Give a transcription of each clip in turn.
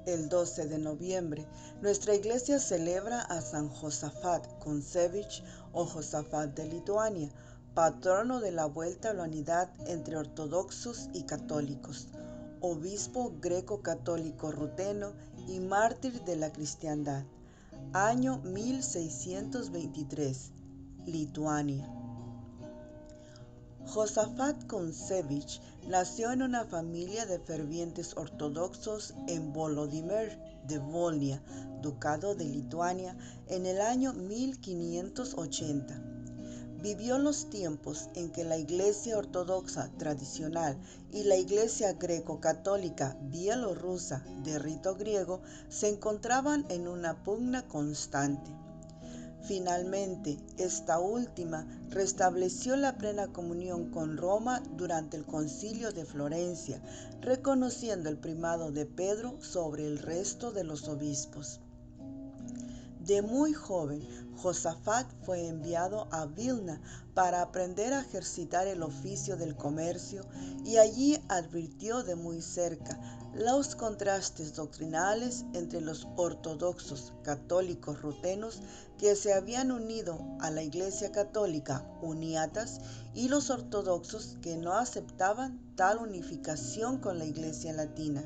El 12 de noviembre, nuestra iglesia celebra a San Josafat Kontsevich o Josafat de Lituania, patrono de la vuelta a la unidad entre ortodoxos y católicos, obispo greco-católico ruteno y mártir de la cristiandad. Año 1623, Lituania. Josafat Kontsevich nació en una familia de fervientes ortodoxos en Volodímir de Volnia, Ducado de Lituania, en el año 1580. Vivió los tiempos en que la Iglesia Ortodoxa tradicional y la Iglesia Greco-Católica bielorrusa de rito griego se encontraban en una pugna constante. Finalmente, esta última restableció la plena comunión con Roma durante el Concilio de Florencia, reconociendo el primado de Pedro sobre el resto de los obispos. De muy joven, Josafat fue enviado a Vilna para aprender a ejercitar el oficio del comercio y allí advirtió de muy cerca los contrastes doctrinales entre los ortodoxos católicos rutenos que se habían unido a la Iglesia Católica uniatas y los ortodoxos que no aceptaban tal unificación con la Iglesia Latina.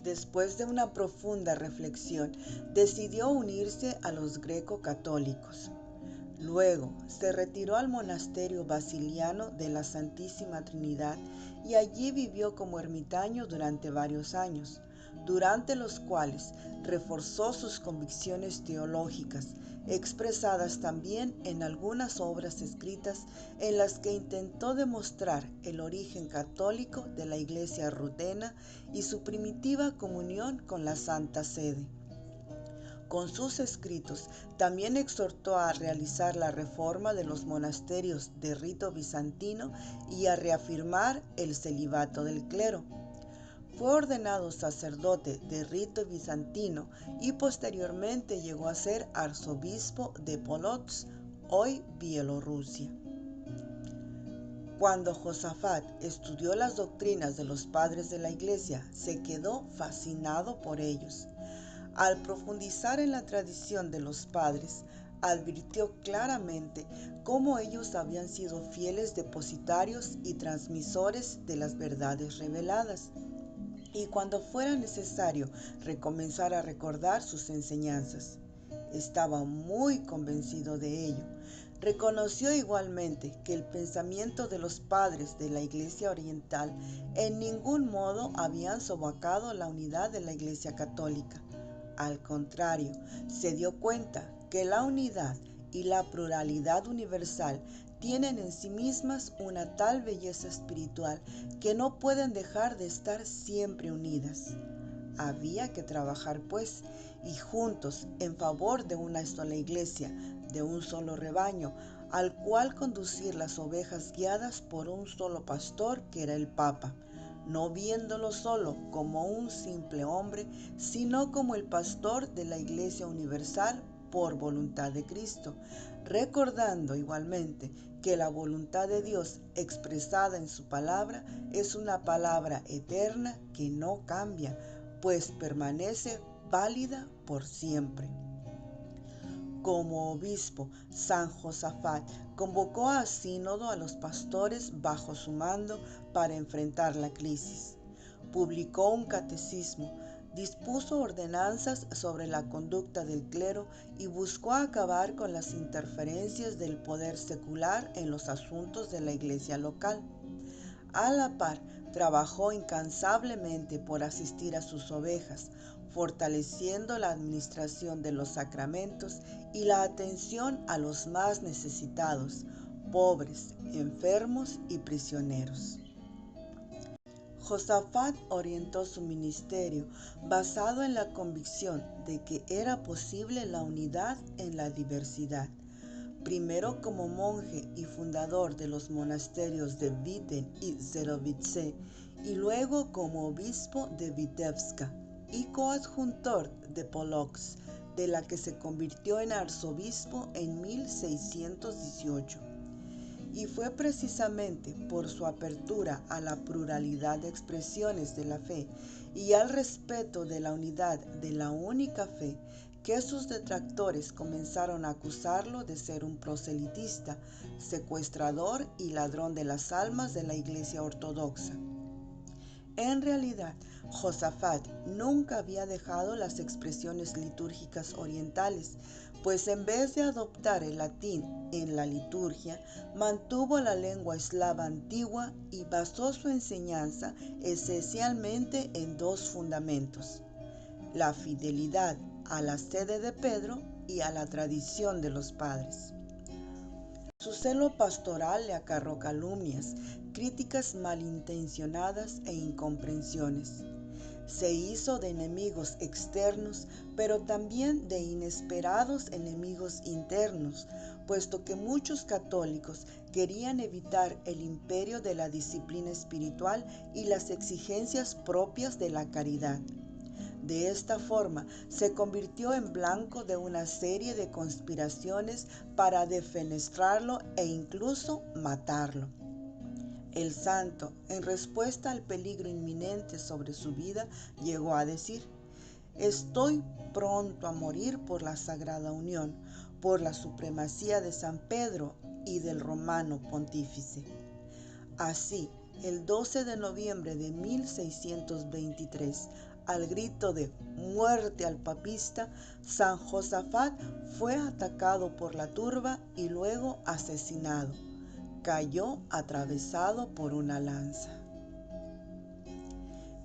Después de una profunda reflexión, decidió unirse a los greco-católicos. Luego se retiró al monasterio basiliano de la Santísima Trinidad y allí vivió como ermitaño durante varios años, durante los cuales reforzó sus convicciones teológicas, expresadas también en algunas obras escritas en las que intentó demostrar el origen católico de la Iglesia rutena y su primitiva comunión con la Santa Sede. Con sus escritos también exhortó a realizar la reforma de los monasterios de rito bizantino y a reafirmar el celibato del clero. Fue ordenado sacerdote de rito bizantino y posteriormente llegó a ser arzobispo de Polotsk, hoy Bielorrusia. Cuando Josafat estudió las doctrinas de los padres de la Iglesia, se quedó fascinado por ellos. Al profundizar en la tradición de los padres, advirtió claramente cómo ellos habían sido fieles depositarios y transmisores de las verdades reveladas, y cuando fuera necesario recomenzar a recordar sus enseñanzas. Estaba muy convencido de ello. Reconoció igualmente que el pensamiento de los padres de la Iglesia Oriental en ningún modo habían socavado la unidad de la Iglesia Católica. Al contrario, se dio cuenta que la unidad y la pluralidad universal tienen en sí mismas una tal belleza espiritual que no pueden dejar de estar siempre unidas. Había que trabajar, pues, y juntos en favor de una sola iglesia, de un solo rebaño, al cual conducir las ovejas guiadas por un solo pastor que era el Papa, no viéndolo solo como un simple hombre, sino como el pastor de la Iglesia Universal por voluntad de Cristo, recordando igualmente que la voluntad de Dios expresada en su palabra es una palabra eterna que no cambia, pues permanece válida por siempre. Como obispo, San Josafat convocó a sínodo a los pastores bajo su mando para enfrentar la crisis. Publicó un catecismo, dispuso ordenanzas sobre la conducta del clero y buscó acabar con las interferencias del poder secular en los asuntos de la iglesia local. A la par, trabajó incansablemente por asistir a sus ovejas, fortaleciendo la administración de los sacramentos y la atención a los más necesitados, pobres, enfermos y prisioneros. Josafat orientó su ministerio basado en la convicción de que era posible la unidad en la diversidad. Primero como monje y fundador de los monasterios de Witten y Zerovice, y luego como obispo de Vitebska y coadjutor de Polotsk, de la que se convirtió en arzobispo en 1618. y fue precisamente por su apertura a la pluralidad de expresiones de la fe y al respeto de la unidad de la única fe que sus detractores comenzaron a acusarlo de ser un proselitista, secuestrador y ladrón de las almas de la Iglesia Ortodoxa. En realidad, Josafat nunca había dejado las expresiones litúrgicas orientales, pues en vez de adoptar el latín en la liturgia, mantuvo la lengua eslava antigua y basó su enseñanza esencialmente en dos fundamentos: la fidelidad a la sede de Pedro y a la tradición de los padres. Su celo pastoral le acarreó calumnias, críticas malintencionadas e incomprensiones. Se hizo de enemigos externos, pero también de inesperados enemigos internos, puesto que muchos católicos querían evitar el imperio de la disciplina espiritual y las exigencias propias de la caridad. De esta forma, se convirtió en blanco de una serie de conspiraciones para defenestrarlo e incluso matarlo. El santo, en respuesta al peligro inminente sobre su vida, llegó a decir: «Estoy pronto a morir por la Sagrada Unión, por la supremacía de San Pedro y del romano pontífice». Así, el 12 de noviembre de 1623, al grito de «muerte al papista», San Josafat fue atacado por la turba y luego asesinado. Cayó atravesado por una lanza.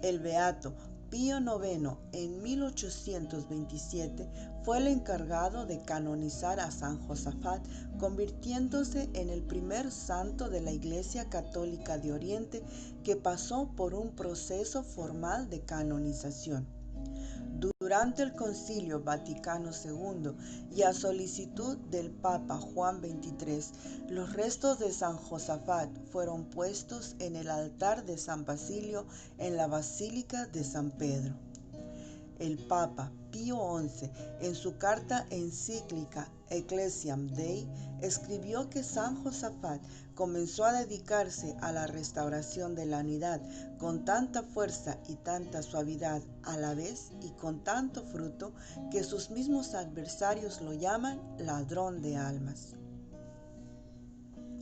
El beato Pío IX en 1827 fue el encargado de canonizar a San Josafat, convirtiéndose en el primer santo de la Iglesia Católica de Oriente que pasó por un proceso formal de canonización. Durante el Concilio Vaticano II y a solicitud del Papa Juan XXIII, los restos de San Josafat fueron puestos en el altar de San Basilio en la Basílica de San Pedro. El Papa Pío XI, en su carta encíclica Ecclesiam Dei, escribió que San Josafat comenzó a dedicarse a la restauración de la unidad con tanta fuerza y tanta suavidad a la vez y con tanto fruto que sus mismos adversarios lo llaman ladrón de almas.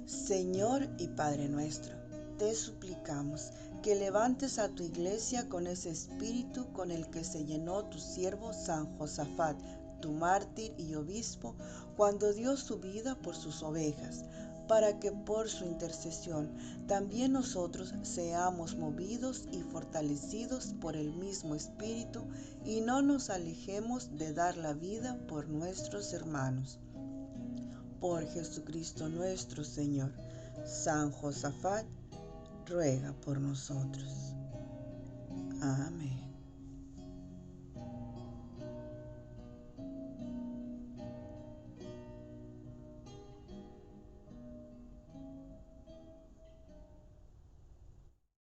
Señor y Padre nuestro, te suplicamos que levantes a tu iglesia con ese espíritu con el que se llenó tu siervo San Josafat, tu mártir y obispo, cuando dio su vida por sus ovejas, para que por su intercesión también nosotros seamos movidos y fortalecidos por el mismo espíritu y no nos alejemos de dar la vida por nuestros hermanos. Por Jesucristo nuestro Señor. San Josafat, ruega por nosotros. Amén.